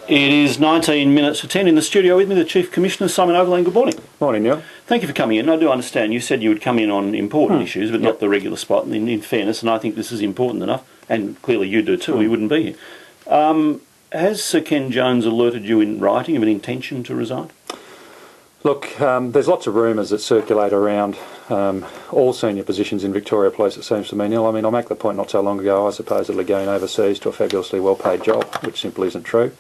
It is 19 minutes to 10. In the studio with me, the Chief Commissioner Simon Overland. Good morning. Morning, Neil. Thank you for coming in. I do understand you said you would come in on important issues, but not the regular spot, in fairness, and I think this is important enough, and clearly you do too, or you wouldn't be here. Has Sir Ken Jones alerted you in writing of an intention to resign? Look, there's lots of rumours that circulate around all senior positions in Victoria Police, it seems to me, Neil. I mean, I make the point not so long ago, I was supposedly going overseas to a fabulously well-paid job, which simply isn't true.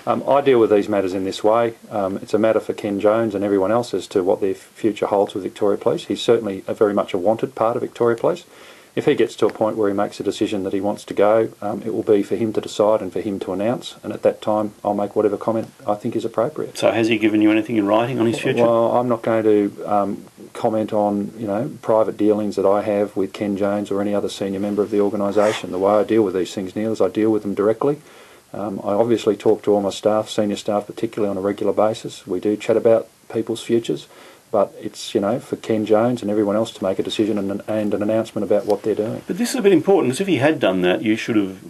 I deal with these matters in this way. It's a matter for Ken Jones and everyone else as to what their future holds with Victoria Police. He's certainly very much a wanted part of Victoria Police. If he gets to a point where he makes a decision that he wants to go, it will be for him to decide and for him to announce, and at that time I'll make whatever comment I think is appropriate. So has he given you anything in writing on his future? Well, I'm not going to comment on private dealings that I have with Ken Jones or any other senior member of the organisation. The way I deal with these things, Neil, is I deal with them directly. I obviously talk to all my staff, senior staff particularly, on a regular basis. We do chat about people's futures, but it's, for Ken Jones and everyone else to make a decision and an announcement about what they're doing. But this is a bit important, because if he had done that, you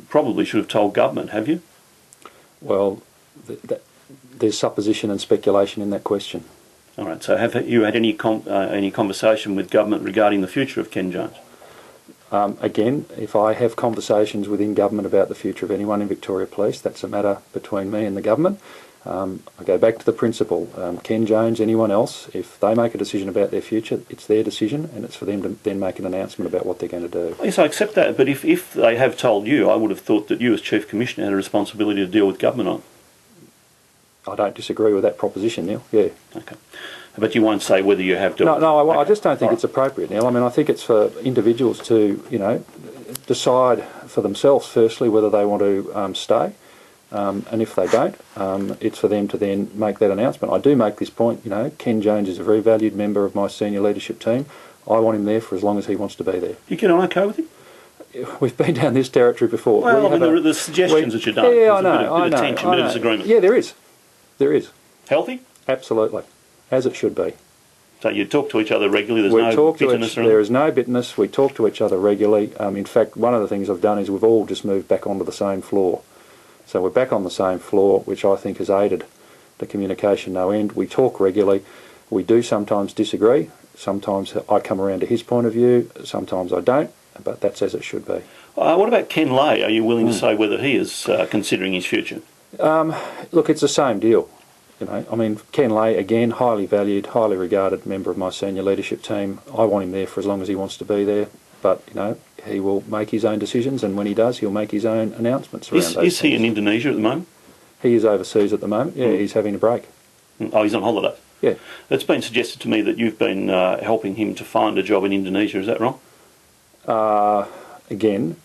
probably should have told government, have you? Well, there's supposition and speculation in that question. All right, so have you had any conversation with government regarding the future of Ken Jones? Again, if I have conversations within government about the future of anyone in Victoria Police, that's a matter between me and the government. I go back to the principle, Ken Jones, anyone else, if they make a decision about their future, it's their decision, and it's for them to then make an announcement about what they're going to do. Yes, I accept that, but if they have told you, I would have thought that you as Chief Commissioner had a responsibility to deal with government on. I don't disagree with that proposition, Neil, yeah. Okay. But you won't say whether you have dealt No, I just don't think it's appropriate, Neil. I mean, I think it's for individuals to, decide for themselves, firstly, whether they want to stay. And if they don't, it's for them to then make that announcement. I do make this point, Ken Jones is a very valued member of my senior leadership team. I want him there for as long as he wants to be there. You get on okay with him? We've been down this territory before. Well, I mean, the suggestions that you've done. Yeah, I know. A bit of tension, a bit of disagreement. Yeah, there is. There is. Healthy? Absolutely. As it should be. So you talk to each other regularly, there's no bitterness or anything? There is no bitterness. We talk to each other regularly. In fact, one of the things I've done is we've all just moved back onto the same floor. So we're back on the same floor, which I think has aided the communication no end. We talk regularly. We do sometimes disagree. Sometimes I come around to his point of view. Sometimes I don't, but that's as it should be. What about Ken Lay? Are you willing to say whether he is considering his future? Look, it's the same deal. I mean, Ken Lay, again, highly valued, highly regarded member of my senior leadership team. I want him there for as long as he wants to be there. But, he will make his own decisions, and when he does, he'll make his own announcements around those things. Is he in Indonesia at the moment? He is overseas at the moment, yeah, he's having a break. Oh, he's on holiday? Yeah. It's been suggested to me that you've been helping him to find a job in Indonesia, is that wrong? Again,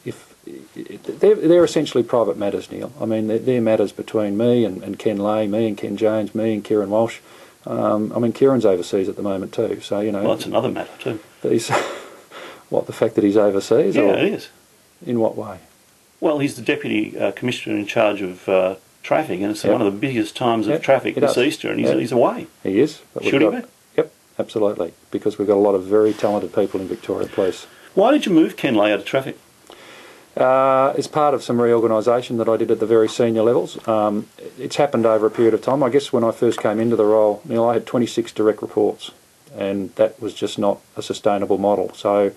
they're essentially private matters, Neil. I mean, they're matters between me and Ken Lay, me and Ken Jones, me and Kieran Walsh. I mean, Kieran's overseas at the moment too, so, Well, that's another matter too. What, the fact that he's overseas? Yeah, it is. In what way? Well, he's the Deputy Commissioner in charge of traffic, and it's one of the biggest times of traffic this Easter, and he's away. He is. Should he be? Yep, absolutely, because we've got a lot of very talented people in Victoria Police. Why did you move Ken Lay out of traffic? It's part of some reorganisation that I did at the very senior levels. It's happened over a period of time. I guess when I first came into the role, Neil, I had 26 direct reports, and that was just not a sustainable model. So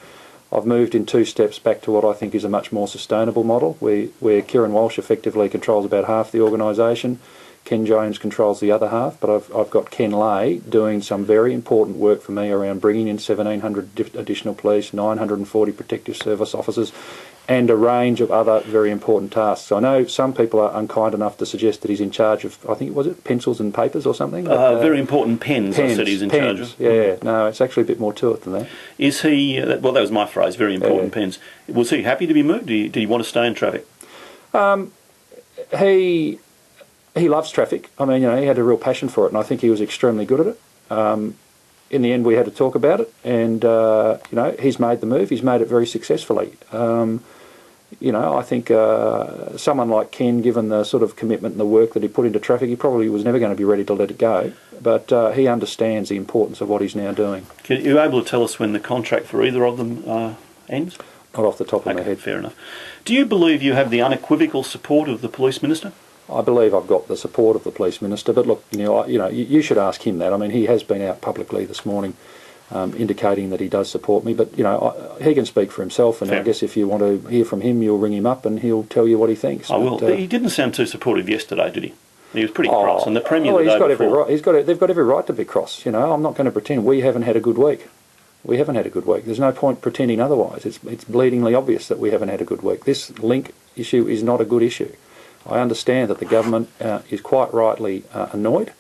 I've moved in 2 steps back to what I think is a much more sustainable model, where Kieran Walsh effectively controls about half the organisation, Ken Jones controls the other half, but I've got Ken Lay doing some very important work for me around bringing in 1,700 additional police, 940 protective service officers, and a range of other very important tasks. I know some people are unkind enough to suggest that he's in charge of, I think, was it pencils and papers or something? Very important pens, I said he's in charge of. Yeah, no, it's actually a bit more to it than that. Is he, well, that was my phrase, very important pens. Was he happy to be moved? Did he want to stay in traffic? He loves traffic. I mean, he had a real passion for it, and I think he was extremely good at it. In the end, we had to talk about it, and, he's made the move. He's made it very successfully. I think someone like Ken, given the sort of commitment and the work that he put into traffic, he probably was never going to be ready to let it go. But he understands the importance of what he's now doing. Are you able to tell us when the contract for either of them ends? Not off the top of my head. Fair enough. Do you believe you have the unequivocal support of the Police Minister? I believe I've got the support of the Police Minister, but look, you should ask him that. I mean, he has been out publicly this morning indicating that he does support me, but he can speak for himself, and I guess if you want to hear from him, you'll ring him up and he'll tell you what he thinks. I will. He didn't sound too supportive yesterday, did he? He was pretty cross, and the Premier the day before... They've got every right to be cross. I'm not going to pretend we haven't had a good week. We haven't had a good week. There's no point pretending otherwise. It's bleedingly obvious that we haven't had a good week. This link issue is not a good issue. I understand that the government is quite rightly annoyed,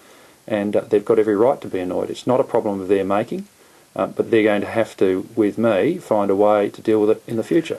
and they've got every right to be annoyed. It's not a problem of their making, but they're going to have to, with me, find a way to deal with it in the future.